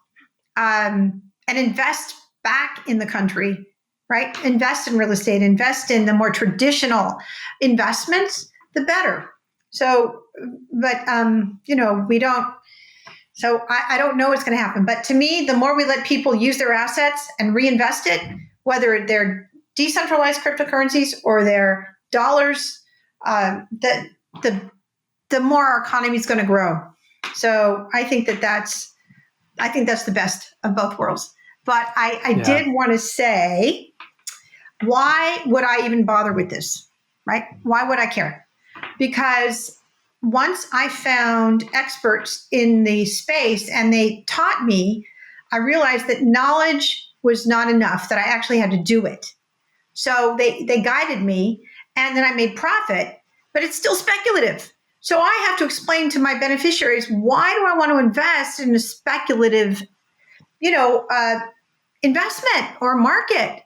and invest back in the country, right? Invest in real estate, invest in the more traditional investments, the better. So, but, we don't, so I don't know what's going to happen. But to me, the more we let people use their assets and reinvest it, whether they're decentralized cryptocurrencies or they're dollars, the more our economy is going to grow. So I think that's the best of both worlds. But I did want to say, why would I even bother with this, right? Why would I care? Because once I found experts in the space and they taught me, I realized that knowledge was not enough, that I actually had to do it. So they guided me, and then I made profit, but it's still speculative. So I have to explain to my beneficiaries, why do I want to invest in a speculative, investment or market?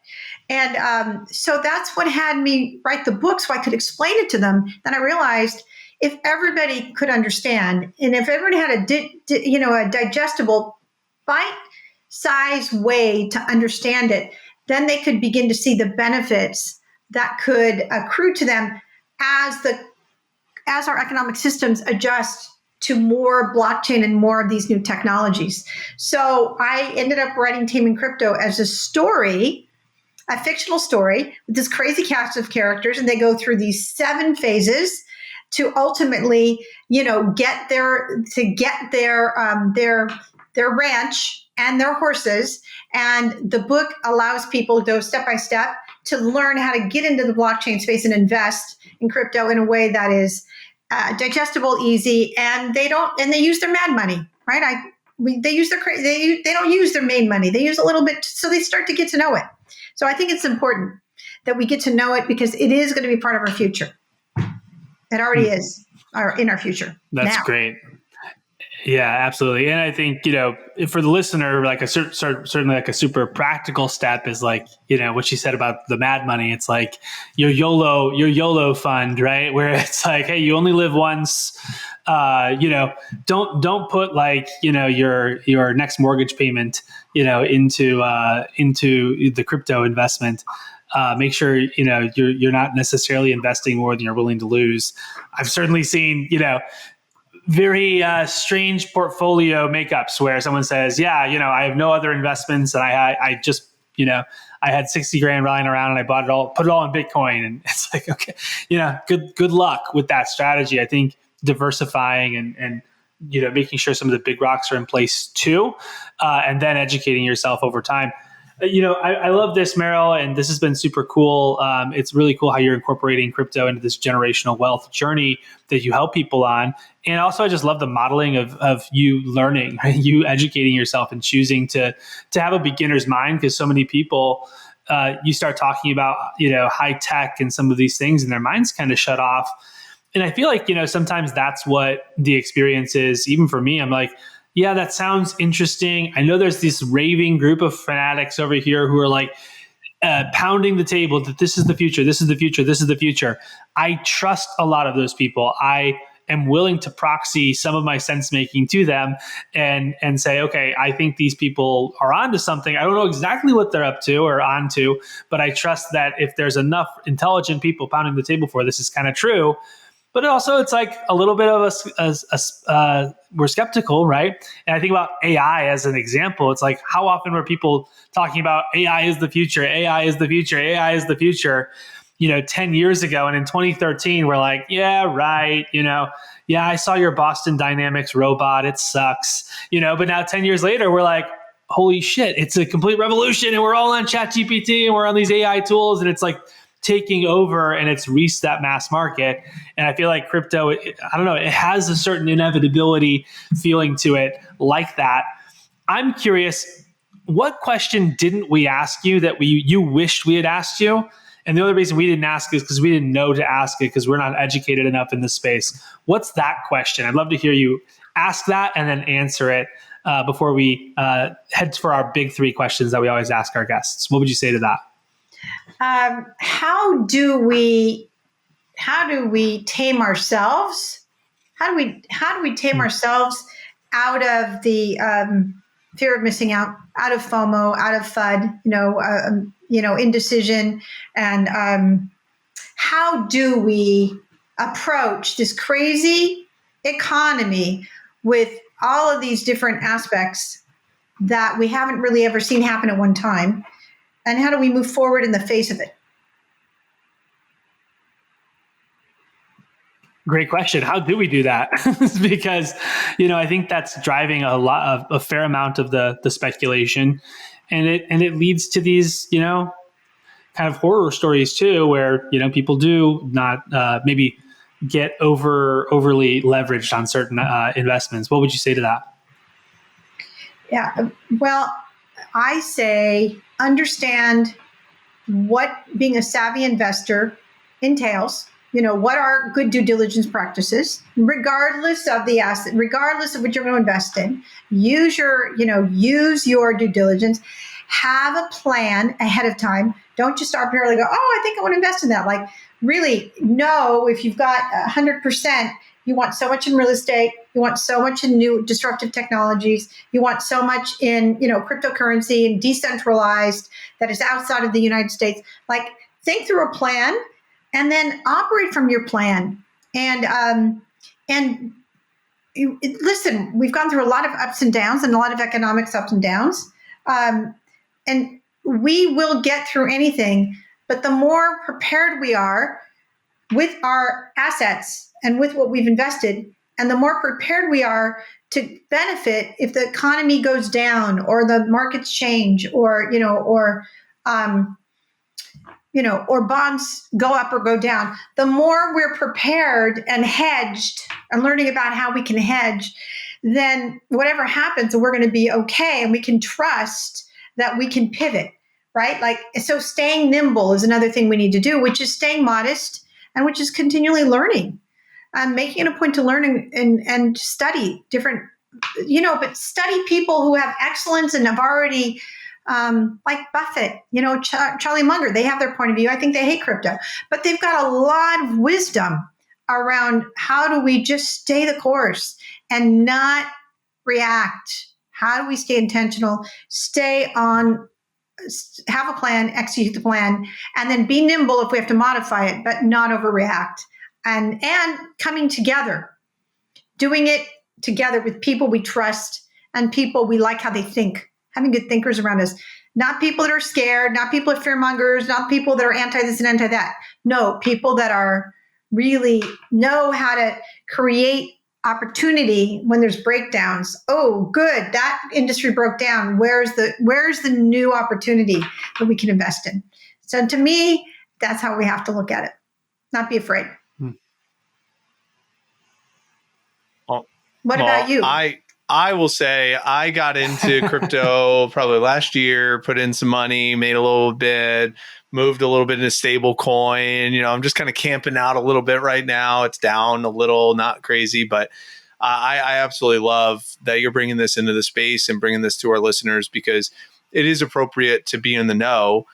And so that's what had me write the book so I could explain it to them. Then I realized if everybody could understand, and if everybody had a digestible, bite-sized way to understand it, then they could begin to see the benefits that could accrue to them as our economic systems adjust to more blockchain and more of these new technologies. So I ended up writing Taming Crypto as a story, a fictional story with this crazy cast of characters, and they go through these 7 phases to ultimately, get their ranch and their horses. And the book allows people to go step by step to learn how to get into the blockchain space and invest in crypto in a way that is digestible, easy, and they use their mad money, right? They don't use their main money. They use a little bit, so they start to get to know it. So I think it's important that we get to know it because it is going to be part of our future. It already is in our future. That's now. Great. Yeah, absolutely. And I think, for the listener, like certainly like a super practical step is like, what she said about the mad money. It's like your YOLO fund, right? Where it's like, hey, you only live once. Don't put like, your next mortgage payment, into the crypto investment. Make sure, you're not necessarily investing more than you're willing to lose. I've certainly seen, very strange portfolio makeups where someone says, I have no other investments, and I just, I had 60 grand lying around and I put it all in Bitcoin. And it's like, okay, good luck with that strategy. I think diversifying and making sure some of the big rocks are in place too, and then educating yourself over time. I love this, Maryl, and this has been super cool. It's really cool how you're incorporating crypto into this generational wealth journey that you help people on. And also, I just love the modeling of you learning, right? You educating yourself and choosing to have a beginner's mind, because so many people, you start talking about, high tech and some of these things and their minds kind of shut off. And I feel like, sometimes that's what the experience is. Even for me, I'm like, yeah, that sounds interesting. I know there's this raving group of fanatics over here who are like pounding the table that this is the future, this is the future, this is the future. I trust a lot of those people. I am willing to proxy some of my sense making to them and say, okay, I think these people are onto something. I don't know exactly what they're up to or onto, but I trust that if there's enough intelligent people pounding the table for this is kind of true. But also, it's like a little bit of we're skeptical, right? And I think about AI as an example. It's like, how often were people talking about AI is the future, AI is the future, AI is the future, 10 years ago. And in 2013, we're like, yeah, right. Yeah, I saw your Boston Dynamics robot. It sucks, but now 10 years later, we're like, holy shit, it's a complete revolution. And we're all on ChatGPT and we're on these AI tools. And it's like, taking over, and it's reached that mass market. And I feel like crypto, I don't know, it has a certain inevitability feeling to it like that. I'm curious, what question didn't we ask you that you wished we had asked you? And the only reason we didn't ask is because we didn't know to ask it because we're not educated enough in this space. What's that question? I'd love to hear you ask that and then answer it before we head for our big 3 questions that we always ask our guests. What would you say to that? How do we tame ourselves? How do we tame ourselves out of the fear of missing out of FOMO, out of FUD, indecision, and how do we approach this crazy economy with all of these different aspects that we haven't really ever seen happen at one time? And how do we move forward in the face of it? Great question. How do we do that? Because, I think that's driving a fair amount of the speculation, and it leads to these, kind of horror stories too, where, people do not maybe get overly leveraged on certain investments. What would you say to that? Yeah, well, I say understand what being a savvy investor entails. What are good due diligence practices, regardless of the asset, regardless of what you're going to invest in. Use your due diligence. Have a plan ahead of time Don't just arbitrarily go, oh, I think I want to invest in that. Like, really know if you've got 100%, you want so much in real estate, you want so much in new disruptive technologies, you want so much in, cryptocurrency and decentralized that is outside of the United States. Like, think through a plan and then operate from your plan. And listen, we've gone through a lot of ups and downs and a lot of economics ups and downs. And we will get through anything, but the more prepared we are with our assets and with what we've invested, and the more prepared we are to benefit if the economy goes down or the markets change or bonds go up or go down, the more we're prepared and hedged and learning about how we can hedge, then whatever happens, we're going to be okay, and we can trust that we can pivot, right? Like, so staying nimble is another thing we need to do, which is staying modest and which is continually learning and making it a point to learn and study different, but study people who have excellence and have already, like Buffett, Charlie Munger, they have their point of view. I think they hate crypto, but they've got a lot of wisdom around how do we just stay the course and not react. How do we stay intentional, have a plan, execute the plan, and then be nimble if we have to modify it, but not overreact. And coming together, doing it together with people we trust and people we like how they think, having good thinkers around us, not people that are scared, not people that are fear mongers, not people that are anti this and anti that. No, people that are really know how to create opportunity when there's breakdowns. Oh, good, that industry broke down. Where's the new opportunity that we can invest in? So to me, that's how we have to look at it. Not be afraid. What about you? I will say I got into crypto probably last year, put in some money, made a little bit, moved a little bit into stable coin. I'm just kind of camping out a little bit right now. It's down a little, not crazy, but I absolutely love that you're bringing this into the space and bringing this to our listeners, because it is appropriate to be in the know,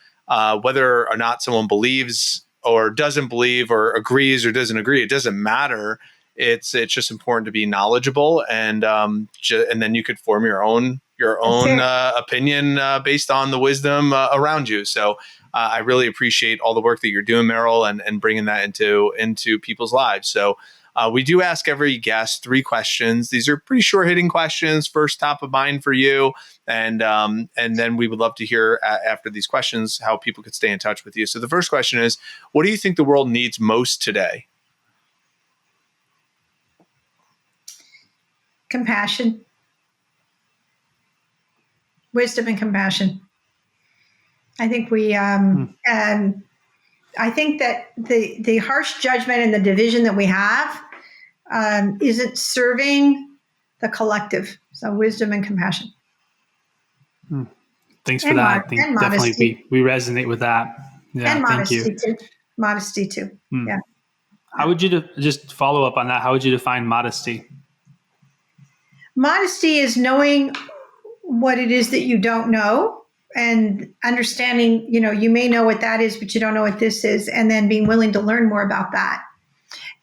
whether or not someone believes or doesn't believe or agrees or doesn't agree. It doesn't matter. It's just important to be knowledgeable, and then you could form your own opinion based on the wisdom around you. So I really appreciate all the work that you're doing, Maryl, and bringing that into people's lives. So we do ask every guest 3 questions. These are pretty short hitting questions. First, top of mind for you, and then we would love to hear after these questions how people could stay in touch with you. So the first question is, what do you think the world needs most today? Compassion, wisdom, and compassion. I think and I think that the harsh judgment and the division that we have isn't serving the collective. So wisdom and compassion. Thanks for that. I think definitely we resonate with that. Yeah, and modesty thank you. too. Modesty too. Yeah. How would you just follow up on that? How would you define modesty? Modesty is knowing what it is that you don't know and understanding, you may know what that is, but you don't know what this is. And then being willing to learn more about that,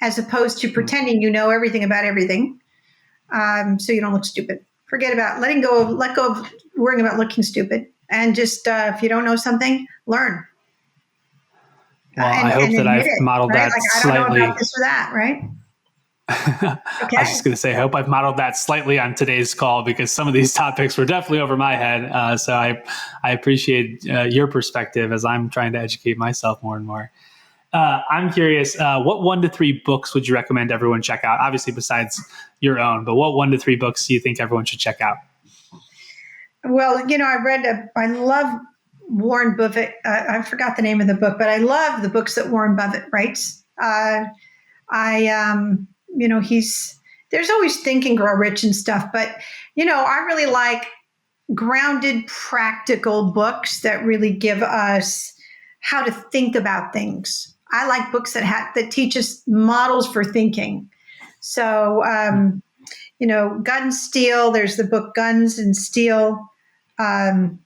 as opposed to pretending you know everything about everything. So you don't look stupid. Let go of worrying about looking stupid. And just, if you don't know something, learn. Well, I hope that I've modeled that slightly. I don't know about this or that, right? Okay. I was just going to say, I hope I've modeled that slightly on today's call, because some of these topics were definitely over my head. So I appreciate your perspective as I'm trying to educate myself more and more. I'm curious, what 1 to 3 books would you recommend everyone check out? Obviously, besides your own, but what 1 to 3 books do you think everyone should check out? Well, I love Warren Buffett. I forgot the name of the book, but I love the books that Warren Buffett writes. There's always Think and Grow Rich and stuff, but, I really like grounded, practical books that really give us how to think about things. I like books that teach us models for thinking. So, Gun Steel, there's the book Guns and Steel, and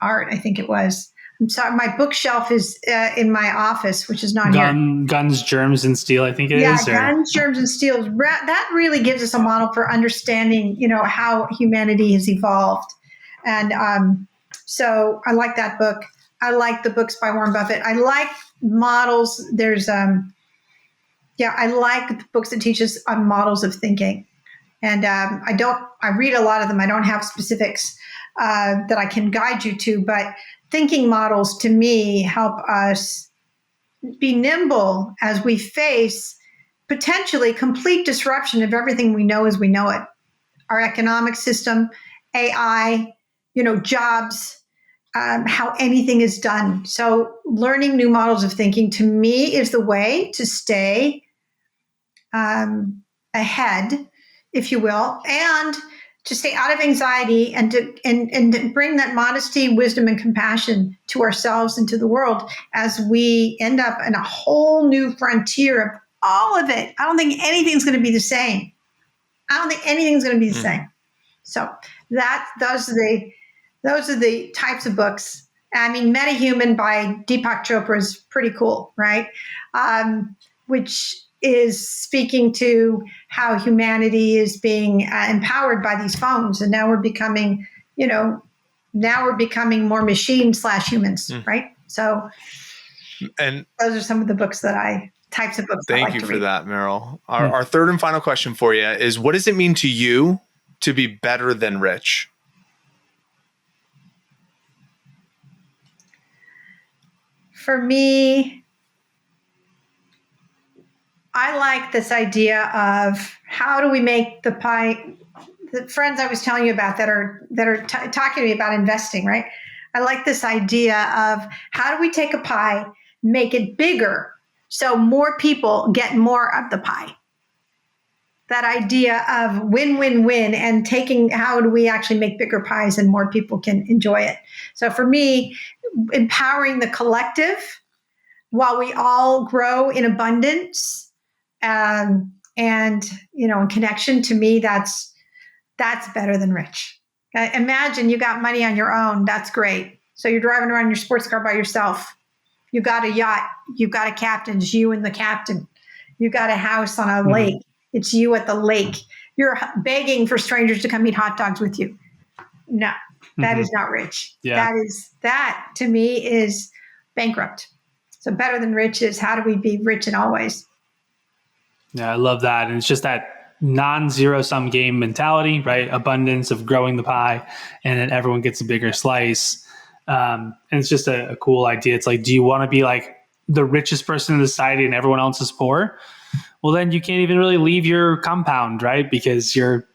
Art, I think it was. I'm sorry, my bookshelf is in my office, which is not here. Guns, Germs, and Steel, I think it Yeah, is. guns, germs, and steels. That really gives us a model for understanding, how humanity has evolved. And so I like that book. I like the books by Warren Buffett. I like models. There's, I like the books that teach us on models of thinking. And I read a lot of them. I don't have specifics that I can guide you to, but thinking models to me help us be nimble as we face potentially complete disruption of everything we know as we know it. Our economic system, AI, jobs, how anything is done. So learning new models of thinking to me is the way to stay ahead, if you will, and to stay out of anxiety and to bring that modesty, wisdom, and compassion to ourselves and to the world as we end up in a whole new frontier of all of it. I don't think anything's going to be the same. I don't think anything's going to be the same. So those are the types of books. I mean, MetaHuman by Deepak Chopra is pretty cool, right? Which is speaking to how humanity is being empowered by these phones, and now we're becoming, more machine/humans, right? So, and those are some of the types of books. Thank you for that, Maryl. Our third and final question for you is: what does it mean to you to be better than rich? For me, I like this idea of how do we make the pie. The friends I was telling you about that are talking to me about investing, right? I like this idea of how do we take a pie, make it bigger, so more people get more of the pie. That idea of win-win-win, and how do we actually make bigger pies and more people can enjoy it. So for me, empowering the collective while we all grow in abundance and in connection, to me, that's better than rich. Imagine you got money on your own. That's great. So you're driving around in your sports car by yourself. You got a yacht. You've got a captain. It's you and the captain. You got a house on a lake. It's you at the lake. You're begging for strangers to come eat hot dogs with you. No, that is not rich. Yeah. That to me is bankrupt. So better than rich is how do we be rich in all ways? Yeah, I love that. And it's just that non-zero sum game mentality, right? Abundance of growing the pie, and then everyone gets a bigger slice. And it's just a cool idea. It's like, do you want to be like the richest person in the society and everyone else is poor? Well, then you can't even really leave your compound, right? Because you're,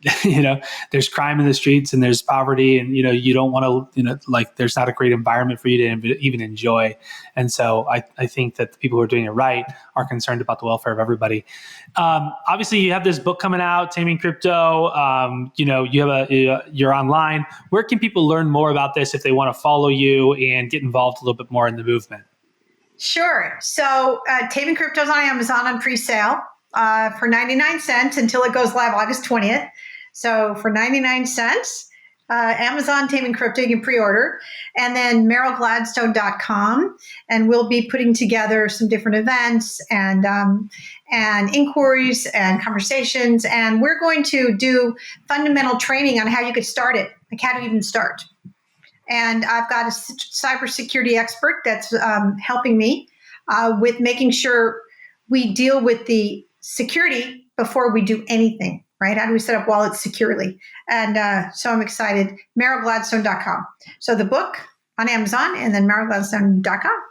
there's crime in the streets and there's poverty, and, you don't want to, there's not a great environment for you to even enjoy. And so I think that the people who are doing it right are concerned about the welfare of everybody. Obviously, you have this book coming out, Taming Crypto. You're online. Where can people learn more about this if they want to follow you and get involved a little bit more in the movement? Sure. So Taming Crypto is on Amazon on pre-sale for 99 cents until it goes live August 20th. So for 99 cents, Amazon Taming Crypto, you can pre-order. And then MarylGladstone.com. And we'll be putting together some different events and inquiries and conversations. And we're going to do fundamental training on how you could start it, like how to even start. And I've got a cybersecurity expert that's helping me with making sure we deal with the security before we do anything, right? How do we set up wallets securely? And so I'm excited. MarylGladstone.com. So the book on Amazon, and then MarylGladstone.com.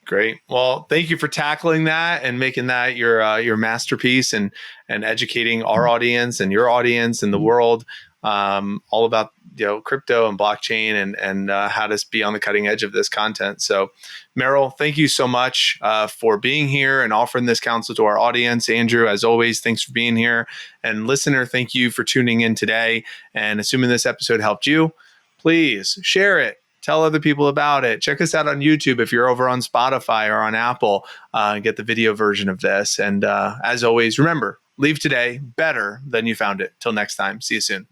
Great. Well, thank you for tackling that and making that your masterpiece, and educating our audience and your audience and the world all about crypto and blockchain and how to be on the cutting edge of this content. So, Maryl, thank you so much for being here and offering this counsel to our audience. Andrew, as always, thanks for being here. And listener, thank you for tuning in today. And assuming this episode helped you, please share it. Tell other people about it. Check us out on YouTube if you're over on Spotify or on Apple. Get the video version of this. And as always, remember, leave today better than you found it. Till next time. See you soon.